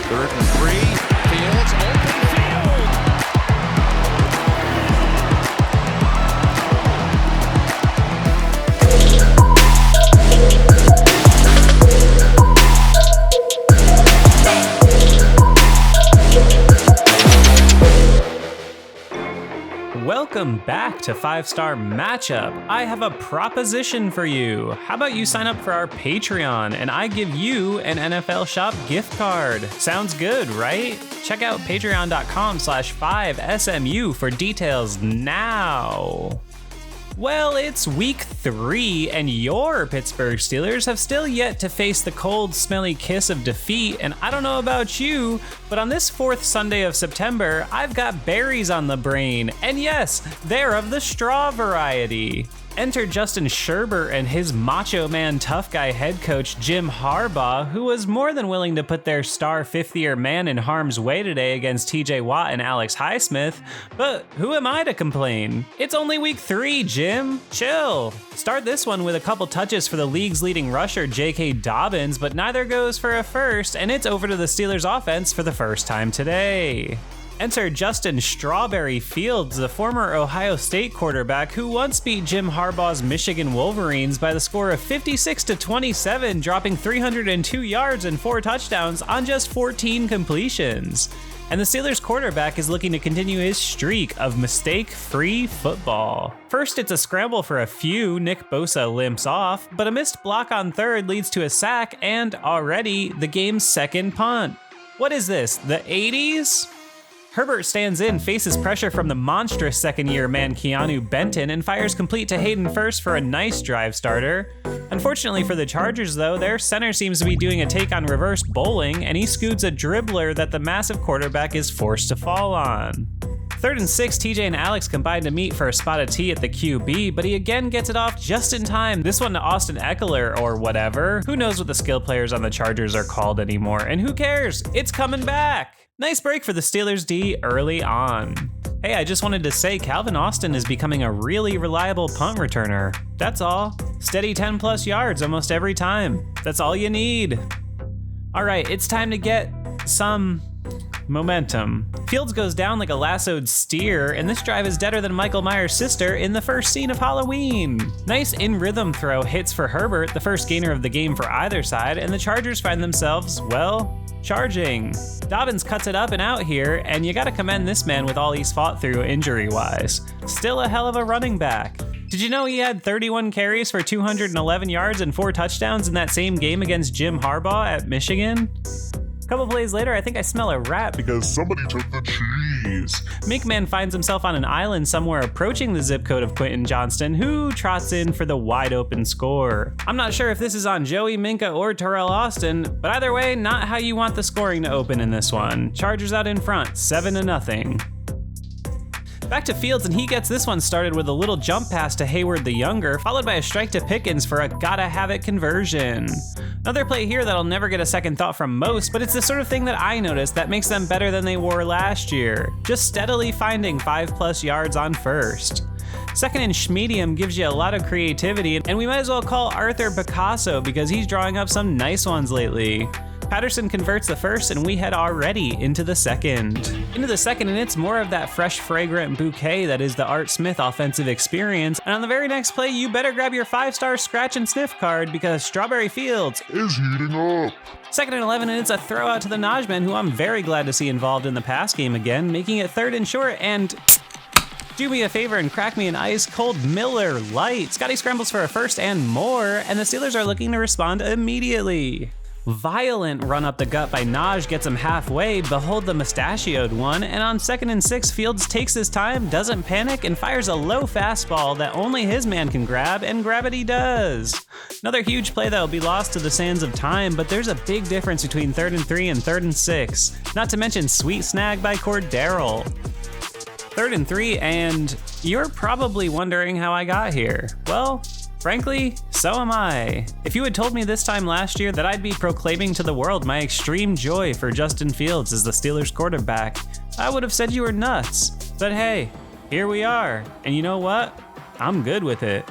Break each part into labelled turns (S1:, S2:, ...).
S1: Third and 3. Fields, open field.
S2: Welcome back to 5-Star Matchup. I have a proposition for you. How about you sign up for our Patreon and I give you an NFL Shop gift card? Sounds good, right? Check out patreon.com/5SMU for details now. Well, it's week 3, and your Pittsburgh Steelers have still yet to face the cold, smelly kiss of defeat, and I don't know about you, but on this 4th Sunday of September, I've got berries on the brain, and yes, they're of the straw variety. Enter Justin Herbert and his macho man tough guy head coach Jim Harbaugh, who was more than willing to put their star 5th-year man in harm's way today against TJ Watt and Alex Highsmith. But who am I to complain? It's only week 3, Jim. Chill. Start this one with a couple touches for the league's leading rusher J.K. Dobbins, but neither goes for a first, and it's over to the Steelers offense for the first time today. Enter Justin Strawberry Fields, the former Ohio State quarterback who once beat Jim Harbaugh's Michigan Wolverines by the score of 56-27, dropping 302 yards and 4 touchdowns on just 14 completions. And the Steelers quarterback is looking to continue his streak of mistake-free football. First, it's a scramble for a few. Nick Bosa limps off, but a missed block on third leads to a sack and already the game's second punt. What is this, the 80s? Herbert stands in, faces pressure from the monstrous second-year man Keanu Benton, and fires complete to Hayden First for a nice drive starter. Unfortunately for the Chargers, though, their center seems to be doing a take on reverse bowling, and he scoots a dribbler that the massive quarterback is forced to fall on. 3rd and 6, TJ and Alex combine to meet for a spotted tee at the QB, but he again gets it off just in time, this one to Austin Eckler or whatever. Who knows what the skill players on the Chargers are called anymore, and who cares? It's coming back! Nice break for the Steelers D early on. Hey, I just wanted to say Calvin Austin is becoming a really reliable punt returner. That's all. Steady 10 plus yards almost every time. That's all you need. All right, it's time to get some momentum. Fields goes down like a lassoed steer, and this drive is deader than Michael Myers' sister in the first scene of Halloween. Nice in-rhythm throw hits for Herbert, the first gainer of the game for either side, and the Chargers find themselves, well, charging. Dobbins cuts it up and out here, and you gotta commend this man with all he's fought through injury-wise. Still a hell of a running back. Did you know he had 31 carries for 211 yards and 4 touchdowns in that same game against Jim Harbaugh at Michigan? A couple plays later, I think I smell a rat
S3: because somebody took the cheese.
S2: Minkman finds himself on an island somewhere approaching the zip code of Quentin Johnston, who trots in for the wide open score. I'm not sure if this is on Joey, Minka, or Terrell Austin, but either way, not how you want the scoring to open in this one. Chargers out in front, 7-0. Back to Fields, and he gets this one started with a little jump pass to Hayward the Younger, followed by a strike to Pickens for a gotta have it conversion. Another play here that'll never get a second thought from most, but it's the sort of thing that I noticed that makes them better than they were last year. Just steadily finding 5+ yards on first. 2nd and Schmedium gives you a lot of creativity, and we might as well call Arthur Picasso because he's drawing up some nice ones lately. Patterson converts the first, and we head already into the second. And it's more of that fresh, fragrant bouquet that is the Art Smith offensive experience. And on the very next play, you better grab your 5-star scratch and sniff card because Strawberry Fields
S3: is heating up.
S2: 2nd and 11, and it's a throw out to the Najman, who I'm very glad to see involved in the pass game again, making it 3rd and short, and do me a favor and crack me an ice cold Miller Lite. Scotty scrambles for a first and more, and the Steelers are looking to respond immediately. Violent run up the gut by Naj gets him halfway, behold the mustachioed one, and on 2nd and 6, Fields takes his time, doesn't panic, and fires a low fastball that only his man can grab, and grab it he does. Another huge play that will be lost to the sands of time, but there's a big difference between 3rd and 3 and 3rd and 6. Not to mention sweet snag by Cordero. 3rd and 3, and you're probably wondering how I got here. Well, frankly, so am I. If you had told me this time last year that I'd be proclaiming to the world my extreme joy for Justin Fields as the Steelers quarterback, I would have said you were nuts. But hey, here we are. And you know what? I'm good with it.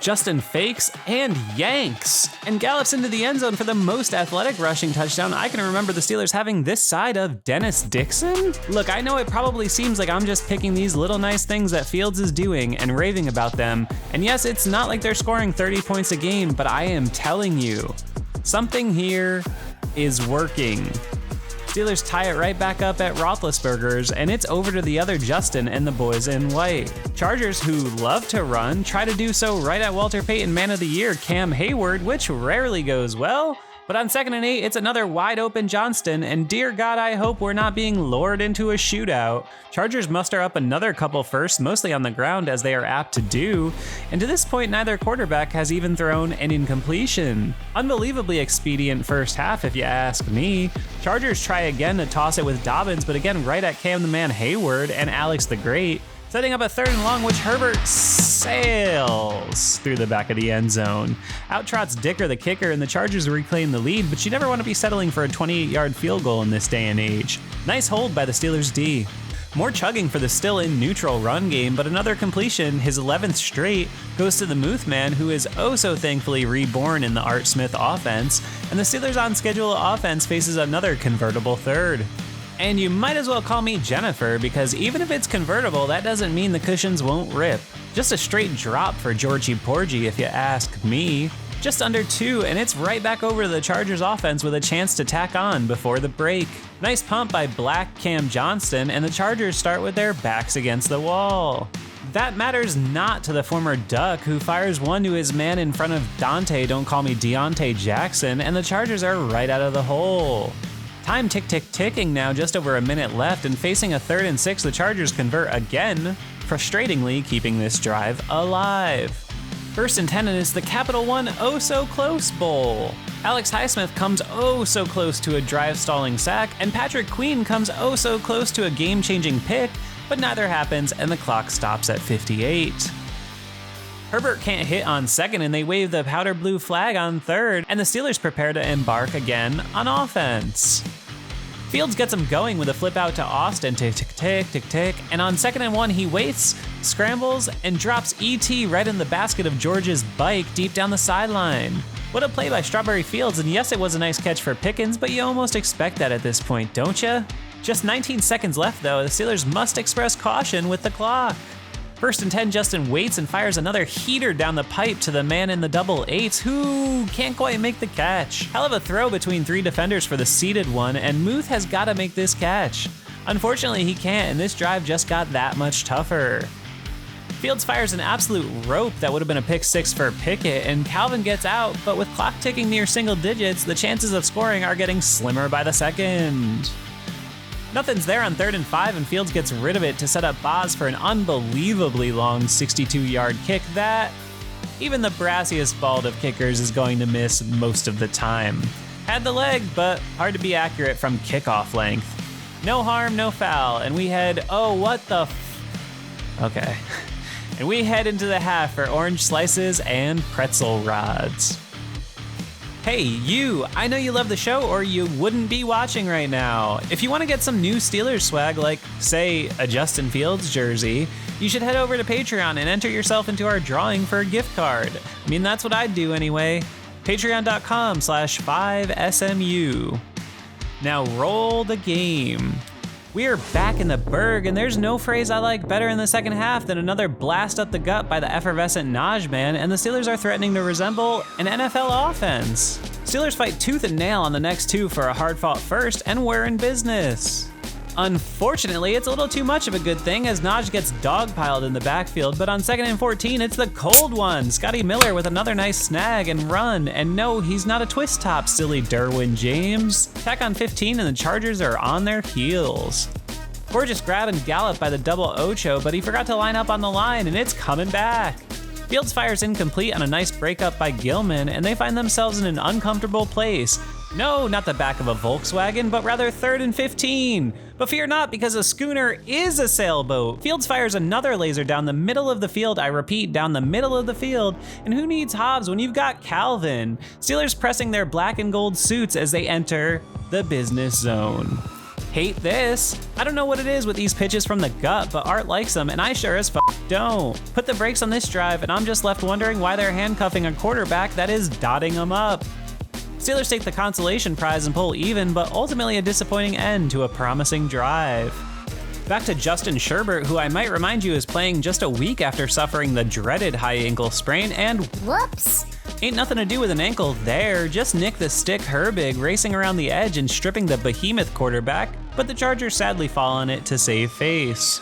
S2: Justin fakes and yanks and gallops into the end zone for the most athletic rushing touchdown I can remember the Steelers having this side of Dennis Dixon. Look, I know it probably seems like I'm just picking these little nice things that Fields is doing and raving about them. And yes, it's not like they're scoring 30 points a game, but I am telling you, something here is working. Steelers tie it right back up at Roethlisberger's, and it's over to the other Justin and the boys in white. Chargers, who love to run, try to do so right at Walter Payton Man of the Year Cam Hayward, which rarely goes well. But on 2nd and 8, it's another wide open Johnston, and dear God, I hope we're not being lured into a shootout. Chargers muster up another couple firsts, mostly on the ground as they are apt to do, and to this point neither quarterback has even thrown an incompletion. Unbelievably expedient first half if you ask me. Chargers try again to toss it with Dobbins, but again right at Cam the Man Hayward and Alex the Great, setting up a 3rd and long, which Herbert sails through the back of the end zone. Out trots Dicker the kicker, and the Chargers reclaim the lead, but you never want to be settling for a 28-yard field goal in this day and age. Nice hold by the Steelers D. More chugging for the still in neutral run game, but another completion, his 11th straight, goes to the Muth Man, who is oh so thankfully reborn in the Art Smith offense, and the Steelers on schedule offense faces another convertible 3rd. And you might as well call me Jennifer, because even if it's convertible, that doesn't mean the cushions won't rip. Just a straight drop for Georgie Porgy if you ask me. Just under 2, and it's right back over to the Chargers offense with a chance to tack on before the break. Nice pump by Black Cam Johnston, and the Chargers start with their backs against the wall. That matters not to the former Duck, who fires one to his man in front of Dante, don't call me Deontay Jackson, and the Chargers are right out of the hole. Time ticking now, just over a minute left, and facing a 3rd and 6, the Chargers convert again, frustratingly keeping this drive alive. 1st and 10, and it's the Capital One Oh So Close Bowl. Alex Highsmith comes oh so close to a drive-stalling sack, and Patrick Queen comes oh so close to a game-changing pick, but neither happens, and the clock stops at 58. Herbert can't hit on 2nd, and they wave the powder blue flag on 3rd, and the Steelers prepare to embark again on offense. Fields gets him going with a flip out to Austin, tick, and on 2nd and 1 he waits, scrambles, and drops ET right in the basket of George's bike deep down the sideline. What a play by Strawberry Fields, and yes, it was a nice catch for Pickens, but you almost expect that at this point, don't ya? Just 19 seconds left though, the Steelers must express caution with the clock. 1st and 10, Justin waits and fires another heater down the pipe to the man in the double 8s, who can't quite make the catch. Hell of a throw between 3 defenders for the seated one, and Muth has got to make this catch. Unfortunately, he can't, and this drive just got that much tougher. Fields fires an absolute rope that would have been a pick 6 for Pickett, and Calvin gets out, but with clock ticking near single digits, the chances of scoring are getting slimmer by the second. Nothing's there on 3rd and 5, and Fields gets rid of it to set up Boz for an unbelievably long 62-yard kick that even the brassiest bald of kickers is going to miss most of the time. Had the leg, but hard to be accurate from kickoff length. No harm, no foul, and we head, okay. And we head into the half for orange slices and pretzel rods. Hey, you, I know you love the show or you wouldn't be watching right now. If you want to get some new Steelers swag like, say, a Justin Fields jersey, you should head over to Patreon and enter yourself into our drawing for a gift card. I mean, that's what I'd do anyway. Patreon.com/5SMU. Now roll the game. We are back in the Berg, and there's no phrase I like better in the second half than another blast up the gut by the effervescent Naj man, and the Steelers are threatening to resemble an NFL offense. Steelers fight tooth and nail on the next 2 for a hard-fought first, and we're in business. Unfortunately, it's a little too much of a good thing as Naj gets dogpiled in the backfield, but on 2nd and 14, it's the cold one. Scotty Miller with another nice snag and run, and no, he's not a twist top, silly Derwin James. Tack on 15, and the Chargers are on their heels. Gorgeous grab and gallop by the double Ocho, but he forgot to line up on the line, and it's coming back. Fields fires incomplete on a nice breakup by Gilman, and they find themselves in an uncomfortable place. No, not the back of a Volkswagen, but rather 3rd and 15. But fear not, because a schooner is a sailboat. Fields fires another laser down the middle of the field. I repeat, down the middle of the field. And who needs Hobbs when you've got Calvin? Steelers pressing their black and gold suits as they enter the business zone. Hate this. I don't know what it is with these pitches from the gut, but Art likes them, and I sure as don't. Put the brakes on this drive, and I'm just left wondering why they're handcuffing a quarterback that is dotting them up. Steelers take the consolation prize and pull even, but ultimately a disappointing end to a promising drive. Back to Justin Herbert, who I might remind you is playing just a week after suffering the dreaded high ankle sprain, and whoops! Ain't nothing to do with an ankle there, just Nick the Stick Herbig racing around the edge and stripping the behemoth quarterback, but the Chargers sadly fall on it to save face.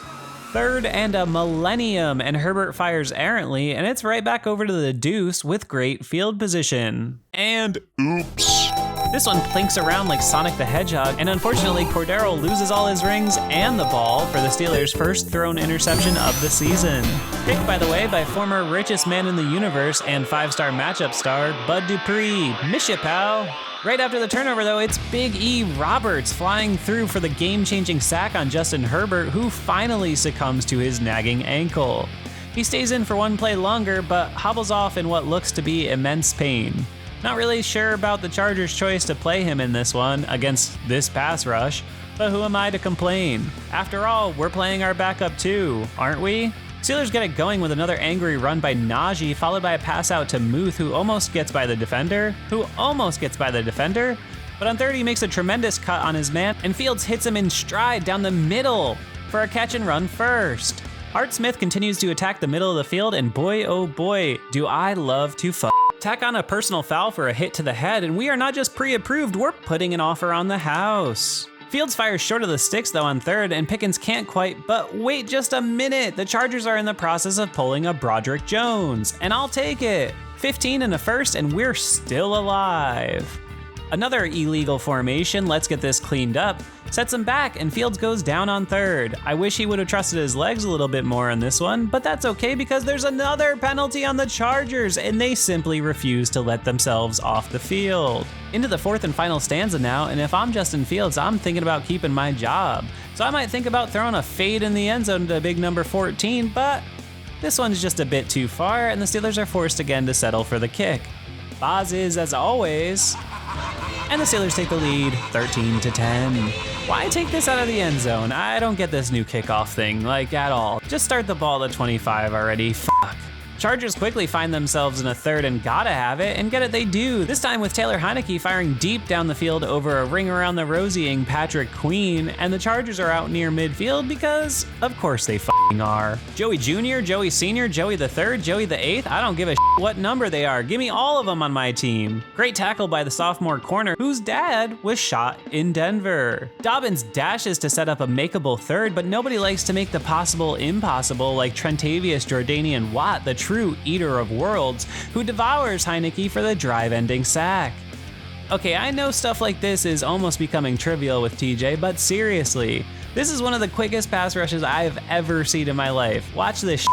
S2: 3rd and a millennium, and Herbert fires errantly, and it's right back over to the deuce with great field position. And oops. This one plinks around like Sonic the Hedgehog, and unfortunately Cordero loses all his rings and the ball for the Steelers' first thrown interception of the season. Picked, by the way, by former richest man in the universe and 5-star matchup star, Bud Dupree. Miss ya, pal. Right after the turnover, though, it's Big E Roberts flying through for the game-changing sack on Justin Herbert, who finally succumbs to his nagging ankle. He stays in for one play longer, but hobbles off in what looks to be immense pain. Not really sure about the Chargers' choice to play him in this one against this pass rush, but who am I to complain? After all, we're playing our backup too, aren't we? Steelers get it going with another angry run by Najee, followed by a pass out to Muth, who almost gets by the defender, but on 3rd he makes a tremendous cut on his man, and Fields hits him in stride down the middle for a catch and run first. Art Smith continues to attack the middle of the field, and boy oh boy, do I love to tack on a personal foul for a hit to the head, and we are not just pre-approved, we're putting an offer on the house. Fields fires short of the sticks though on 3rd, and Pickens can't quite, but wait just a minute, the Chargers are in the process of pulling a Broderick Jones, and I'll take it. 15 and a first, and we're still alive. Another illegal formation, let's get this cleaned up, sets him back, and Fields goes down on 3rd. I wish he would have trusted his legs a little bit more on this one, but that's okay because there's another penalty on the Chargers, and they simply refuse to let themselves off the field. Into the 4th and final stanza now, and if I'm Justin Fields, I'm thinking about keeping my job. So I might think about throwing a fade in the end zone to big number 14, but this one's just a bit too far, and the Steelers are forced again to settle for the kick. Boz is, as always, and the Steelers take the lead 13-10. Why take this out of the end zone? I don't get this new kickoff thing, at all. Just start the ball at 25 already, fuck. Chargers quickly find themselves in a 3rd and gotta have it, and get it they do, this time with Taylor Heineke firing deep down the field over a ring around the rosying Patrick Queen, and the Chargers are out near midfield because, of course they f***ing are. Joey Jr., Joey Sr., Joey the 3rd, Joey the 8th, I don't give a what number they are, give me all of them on my team. Great tackle by the sophomore corner, whose dad was shot in Denver. Dobbins dashes to set up a makeable 3rd, but nobody likes to make the possible impossible like Trentavious Jordanian Watt, the true eater of worlds, who devours Heineke for the drive-ending sack. Okay, I know stuff like this is almost becoming trivial with TJ, but seriously, this is one of the quickest pass rushes I've ever seen in my life. Watch this.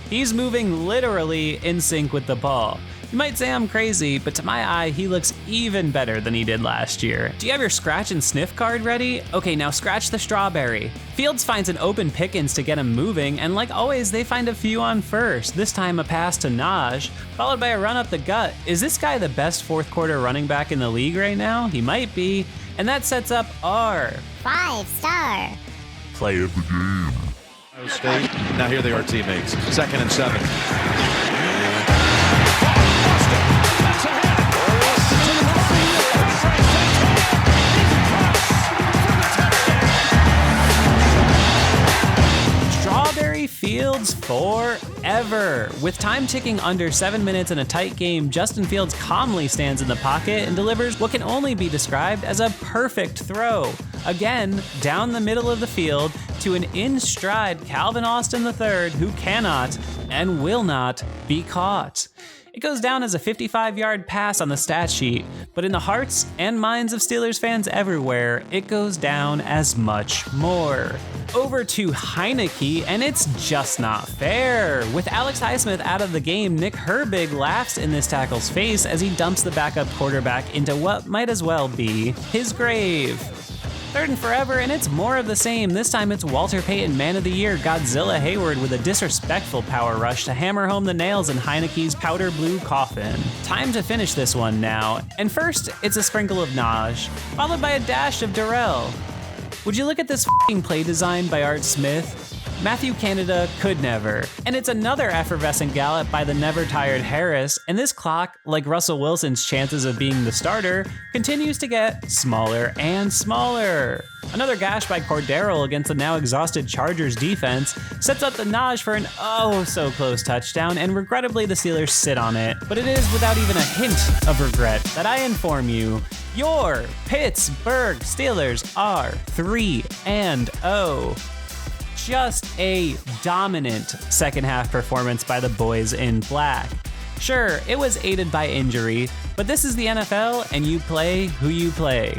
S2: He's moving literally in sync with the ball. You might say I'm crazy, but to my eye, he looks even better than he did last year. Do you have your scratch and sniff card ready? Okay, now scratch the strawberry. Fields finds an open Pickens to get him moving, and like always, they find a few on first. This time a pass to Naj, followed by a run up the gut. Is this guy the best 4th quarter running back in the league right now? He might be. And that sets up our
S4: 5-star
S3: Play of the game.
S1: State. Now here they are teammates. 2nd and 7.
S2: Strawberry Fields forever. With time ticking under 7 minutes in a tight game, Justin Fields calmly stands in the pocket and delivers what can only be described as a perfect throw. Again, down the middle of the field to an in-stride Calvin Austin III who cannot and will not be caught. It goes down as a 55-yard pass on the stat sheet, but in the hearts and minds of Steelers fans everywhere, it goes down as much more. Over to Heineke, and it's just not fair. With Alex Highsmith out of the game, Nick Herbig laughs in this tackle's face as he dumps the backup quarterback into what might as well be his grave. 3rd and forever, and it's more of the same. This time it's Walter Payton Man of the Year Godzilla Hayward with a disrespectful power rush to hammer home the nails in Heineke's powder blue coffin. Time to finish this one now, and first it's a sprinkle of Naj, followed by a dash of Darrell. Would you look at this f***ing play design by Art Smith? Matthew Canada could never. And it's another effervescent gallop by the never-tired Harris, and this clock, like Russell Wilson's chances of being the starter, continues to get smaller and smaller. Another gash by Cordero against the now exhausted Chargers defense sets up the Naj for an oh-so-close touchdown, and regrettably the Steelers sit on it. But it is without even a hint of regret that I inform you, your Pittsburgh Steelers are 3-0. Just a dominant second half performance by the boys in black. Sure, it was aided by injury, but this is the NFL and you play who you play.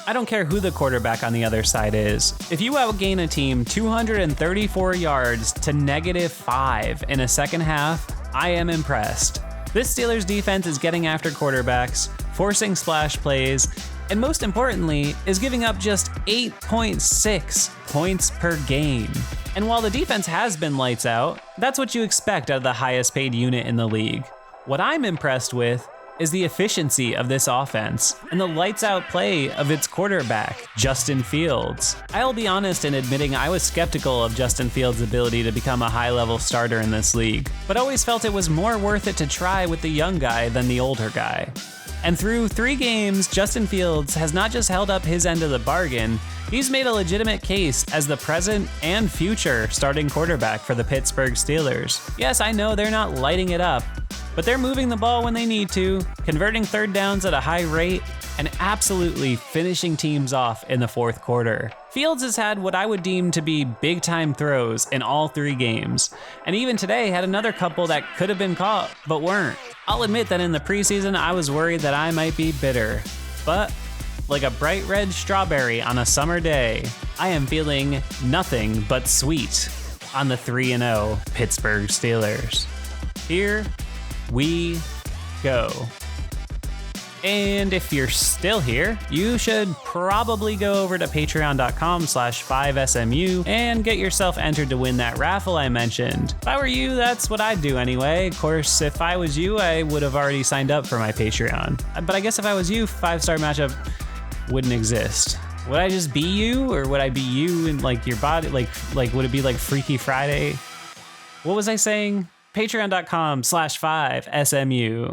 S2: I don't care who the quarterback on the other side is. If you outgain a team 234 yards to -5 in a second half, I am impressed. This Steelers defense is getting after quarterbacks, forcing splash plays, and most importantly, is giving up just 8.6 points per game. And while the defense has been lights out, that's what you expect out of the highest paid unit in the league. What I'm impressed with is the efficiency of this offense and the lights out play of its quarterback, Justin Fields. I'll be honest in admitting I was skeptical of Justin Fields' ability to become a high-level starter in this league, but always felt it was more worth it to try with the young guy than the older guy. And through 3 games, Justin Fields has not just held up his end of the bargain, he's made a legitimate case as the present and future starting quarterback for the Pittsburgh Steelers. Yes, I know they're not lighting it up, but they're moving the ball when they need to, converting third downs at a high rate, and absolutely finishing teams off in the fourth quarter. Fields has had what I would deem to be big-time throws in all 3 games, and even today had another couple that could have been caught, but weren't. I'll admit that in the preseason, I was worried that I might be bitter, but like a bright red strawberry on a summer day, I am feeling nothing but sweet on the 3-0 Pittsburgh Steelers. Here we go. And if you're still here, you should probably go over to patreon.com/5SMU and get yourself entered to win that raffle I mentioned. If I were you, that's what I'd do anyway. Of course, if I was you, I would have already signed up for my Patreon. But I guess if I was you, 5-star matchup wouldn't exist. Would I just be you, or would I be you in like your body? Like would it be like Freaky Friday? What was I saying? Patreon.com/5SMU.